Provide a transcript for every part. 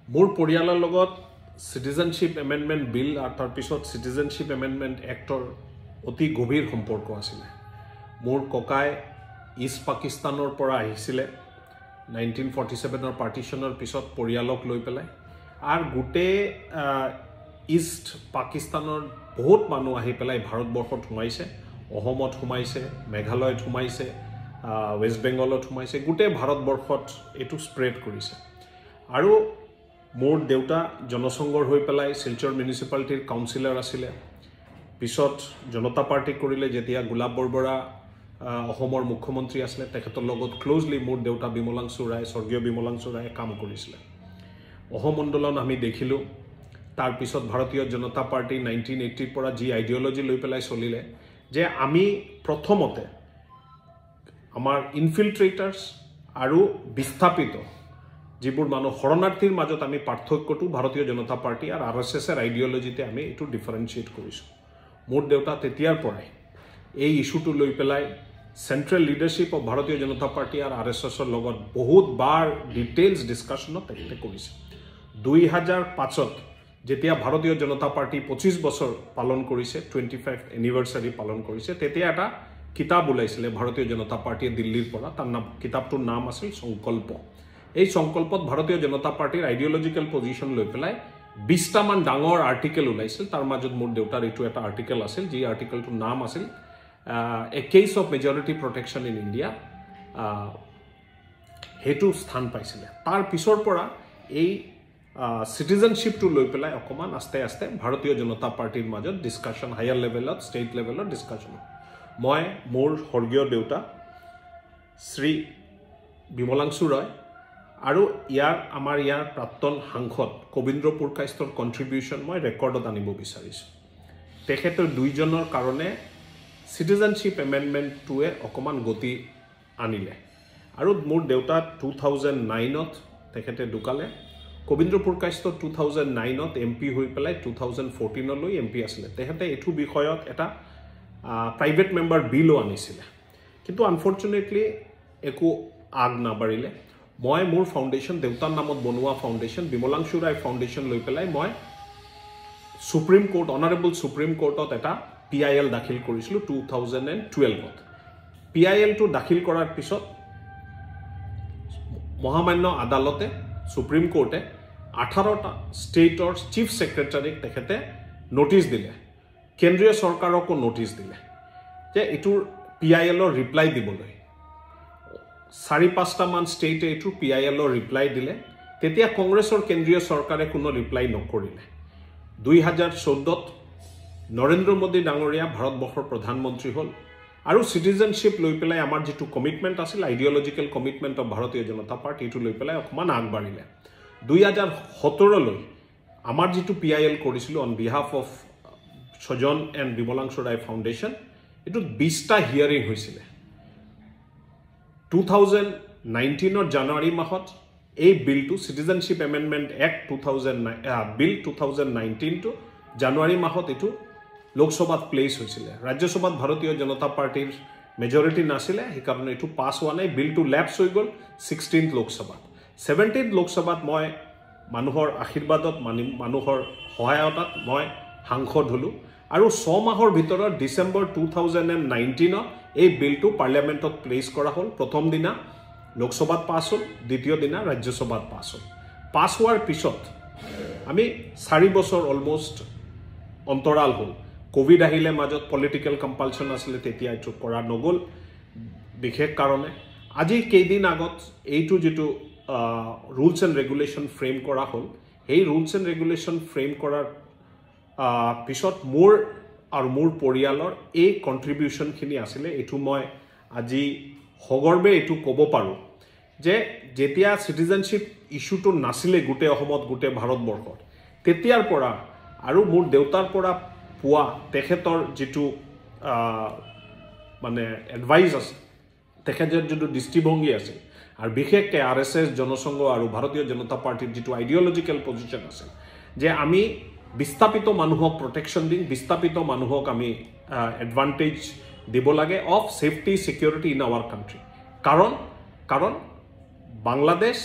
মোৰ পৰিয়ালৰ লগত সিটিজেনশিপ এমেন্ডমেন্ট বিল আৰু তাৰ পিছত সিটিজেনশিপ এমেন্ডমেন্ট এক্টৰ অতি গভীৰ সম্পৰ্ক আছিল মোৰ ককাই ইষ্ট পাকিস্তানৰ পৰা আহিছিল 1947 ৰ পাৰ্টিশনৰ পিছত পৰিয়ালক লৈ পেলাই আৰু গুটে ইষ্ট পাকিস্তানৰ বহুত মানুহ আহি পেলাই ভাৰতবৰ্ষত সোমাইছে অসমত সোমাইছে মেঘালয়ত সোমাইছে ওয়েস্ট বেংগলত সোমাইছে গুটে ভাৰতবৰ্ষত এটো স্প্ৰেড কৰিছে আৰু মোৰ দেউতা জনসংঘৰ হৈ পেলাই শিলচৰ মিউনিসিপালিটিৰ কাউন্সিলৰ আছিল পিছত জনতা পাৰ্টি কৰিলে যেতিয়া গোলাপ বৰবৰা অসমৰ মুখ্যমন্ত্ৰী আছিল তেখেতৰ লগত ক্লোজলি মোৰ দেউতা বিমলাংশু ৰায় স্বৰ্গীয় বিমলাংশু ৰায়ে কাম কৰিছিল অসম আন্দোলন আমি দেখিলো তাৰ পিছত ভাৰতীয় জনতা পাৰ্টি 1980 পৰা জি আইডিঅলজি লৈ পেলাই চলিলে যে আমি প্ৰথমতে আমাৰ ইনফিলট্ৰেটাৰ্স আৰু বিস্থাপিত যিবোৰ মানুহ শৰণাৰ্থীৰ মাজত আমি পাৰ্থক্যটো ভাৰতীয় জনতা পাৰ্টি আৰু আৰএছএছ এৰ আইডিঅলজিতে আমি এটো ডিফাৰেন্সিয়েট কৰিছো মোৰ দেউতা তেতিয়াৰ পৰাই এই ইস্যুটো লৈ পেলাই সেন্ট্ৰেল লিডাৰশিপ অফ ভাৰতীয় জনতা পাৰ্টি আৰু আৰএছএছ এৰ লগত বহুত বাৰ ডিটেইলছ ডিসকাশনত তেখেতে কৰিছে 2005ত যেতিয়া ভাৰতীয় জনতা পাৰ্টি 25 বছৰ পালন কৰিছে 25th এনিভাৰ্সাৰী পালন কৰিছে তেতিয়া এটা কিতাপ ওলাইছিল ভাৰতীয় জনতা পাৰ্টিয়ে দিল্লীৰ পৰা তাৰ নাম কিতাপটোৰ নাম আছিল সংকল্প এই সংকল্পত ভাৰতীয় জনতা পাৰ্টিৰ আইডিঅলজিক্যাল পজিশন লৈ পেলাই 20টা মান ডাঙৰ আৰ্টিকেল ওলাইছিল তাৰ মাজত মোৰ দেউতাৰ এটো এটা আৰ্টিকেল আছিল যি আৰ্টিকেলটোৰ নাম আছিল a case of majority protection in India হেতু স্থান পাইছিল তাৰ পিছৰ পৰা এই সিটিজেনশিপ টু লৈ পেলাই অকমান আস্তে আস্তে ভাৰতীয় জনতা পাৰ্টিৰ মাজত ডিসকাশন হায়াৰ লেভেলত ষ্টেট লেভেলত ডিসকাশন মই মোৰ স্বৰ্গীয় দেউতা শ্ৰী বিমলাংশু ৰায় আৰু আমাৰ প্ৰাক্তন সাংসদ কবিন্দ্ৰ পুৰকাইষ্টৰ কন্ট্ৰিবিউশন মই ৰেকৰ্ডত আনিব বিচাৰিছো তেখেতৰ দুইজনৰ কাৰণে সিটিজেনশিপ এমেন্ডমেন্টটোৱে অকমান গতি আনিলে আৰু মোৰ দেউতা 2009ত তেখেতে ঢুকালে কবিন্দ্ৰ পুৰকাইষ্ট 2009ত এমপি হৈ পেলাই 2014 লৈ এমপি আছিল তেখেতে এটো বিষয়ত এটা প্ৰাইভেট মেম্বাৰ বিলও আনিছিল কিন্তু আনফৰচুনেটলি একো আগ নাবাৰিলে মই মোৰ ফাউন্ডেশন দেউতাৰ নামত বনোৱা ফাউন্ডেশন বিমলাংশু ৰায় ফাউন্ডেশন লৈ পেলাই মই সুপ্ৰিম কোৰ্ট অনাৰেবল সুপ্ৰিম কোৰ্টত এটা পিআইএল দাখিল কৰিছিল 2012ত পিআইএল টো দাখিল কৰাৰ পিছত মহামান্য আদালতে সুপ্ৰিম কোৰ্টে 18টা ষ্টেটৰ চিফ সেক্ৰেটাৰীক তেখেতে নোটিস দিলে কেন্দ্ৰীয় চৰকাৰকো নোটিস দিলে যে এটোৰ পিআইএলৰ ৰিপ্লাই দিবলৈ 4-5টা মান ষ্টেটে এটোৰ পিআইএলৰ ৰিপ্লাই দিলে তেতিয়া কংগ্ৰেছৰ কেন্দ্ৰীয় চৰকাৰে কোনো ৰিপ্লাই নকৰিলে 2014ত নৰেন্দ্ৰ মোদী ডাঙৰীয়া ভাৰতবৰ্ষৰ প্ৰধানমন্ত্ৰী হল আৰু সিটিজেনশিপ লৈ পেলাই আমাৰ যেটো কমিটমেন্ট আছিল আইডিঅলজিক্যাল কমিটমেন্ট অফ ভাৰতীয় জনতা পাৰ্টি এটো লৈ পেলাই অকমান আগবাঢ়িলে 2017 লৈ আমাৰ যেটো পিআইএল কৰিছিল on behalf of Sajan and Bimalangshu Roy foundation এটো 20টা হিয়াৰিং হৈছিল 2019 জানুৱাৰী মাহত এই বিলটো সিটিজেনশিপ এমেন্ডমেন্ট এক্ট 2009 বিল 2019 টো জানুৱাৰী মাহত এটো লোকসভাত প্লেস হৈছিল ৰাজ্যসভাত ভাৰতীয় জনতা পাৰ্টিৰ মেজৰিটি নাছিল এই কাৰণে এটো পাস হোৱা নাই বিলটো ল্যাপস হৈ গল 16th লোকসভাত 17th লোকসভাত মই মানুহৰ আশীৰ্বাদত মানুহৰ সহায়তাত মই সাংসদ হলো আৰু 6 মাহৰ ভিতৰত ডিসেম্বৰ 2019 এই বিলটো পাৰ্লিয়ামেন্টত প্লেস কৰা হল প্ৰথম দিনা লোকসভাত পাস হল দ্বিতীয় দিনা ৰাজ্যসভাত পাস হল পাস হোৱাৰ পিছত আমি 4 বছৰ অলমোস্ট অন্তৰাল হল কোভিড আহিলে মাজত পলিটিক্যাল কম্পালশন আছিল তেতিয়া এটো কৰা নগল বিশেষ কাৰণে আজি কেইদিন আগত এইটো যেটো rules and regulation frame কৰা হল এই rules and regulation frame কৰাৰ পিছত মোৰ আৰু মোৰ পৰিয়ালৰ এই কন্ট্ৰিবিউশন খিনি আছিল এটো মই আজি হগৰ্বে এটো ক'ব পাৰো যে যেতিয়া সিটিজেনশিপ ইস্যুটো নাছিলে গুটে অসমত গুটে ভাৰতবৰ্ষত তেতিয়াৰ পৰা আৰু মোৰ দেউতাৰ পৰা পোৱা তেখেতৰ যেটো মানে এডভাইস আছে তেখেতৰ যেটো দৃষ্টিভংগী আছে আৰু বিশেষকৈ আৰএছএছ জনসংঘ আৰু ভাৰতীয় জনতা পাৰ্টিৰ যেটো আইডিঅলজিক্যাল পজিশন আছে যে আমি বিস্থাপিত মানুহক প্ৰটেকচন দিম বিস্থাপিত মানুহক আমি এডভান্টেজ দিব লাগে of safety security in our country কাৰণ বাংলাদেশ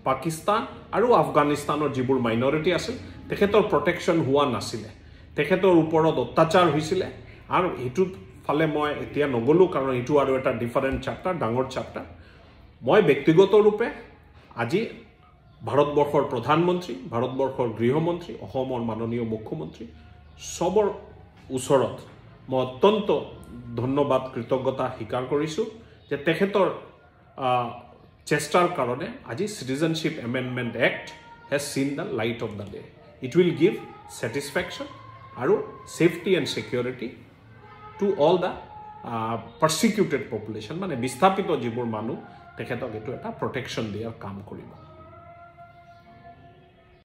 পাকিস্তান আৰু আফগানিস্তানৰ যিবোৰ মাইনৰিটি আছিল তেখেতৰ প্ৰটেকশ্যন হোৱা নাছিলে তেখেতৰ ওপৰত অত্যাচাৰ হৈছিলে আৰু এইটো ফালে মই এতিয়া নগ'লো কাৰণ এইটো আৰু এটা ডিফাৰেণ্ট চেপ্টাৰ ডাঙৰ চেপ্টাৰ মই ব্যক্তিগত ৰূপে আজি ভাৰতবৰ্ষৰ প্ৰধানমন্ত্ৰী ভাৰতবৰ্ষৰ গৃহমন্ত্ৰী অসমৰ মাননীয় মুখ্যমন্ত্ৰী সবৰ ওচৰত মই অত্যন্ত ধন্যবাদ কৃতজ্ঞতা স্বীকাৰ কৰিছোঁ যে তেখেতৰ চেষ্টাৰ কাৰণে আজি Citizenship Amendment Act has seen the light of the day. It will give satisfaction আৰু safety and security to all the persecuted population মানে বিস্থাপিত যিবোৰ মানুহ তেখেতক এইটো এটা প্ৰটেকশ্যন দিয়াৰ কাম কৰিব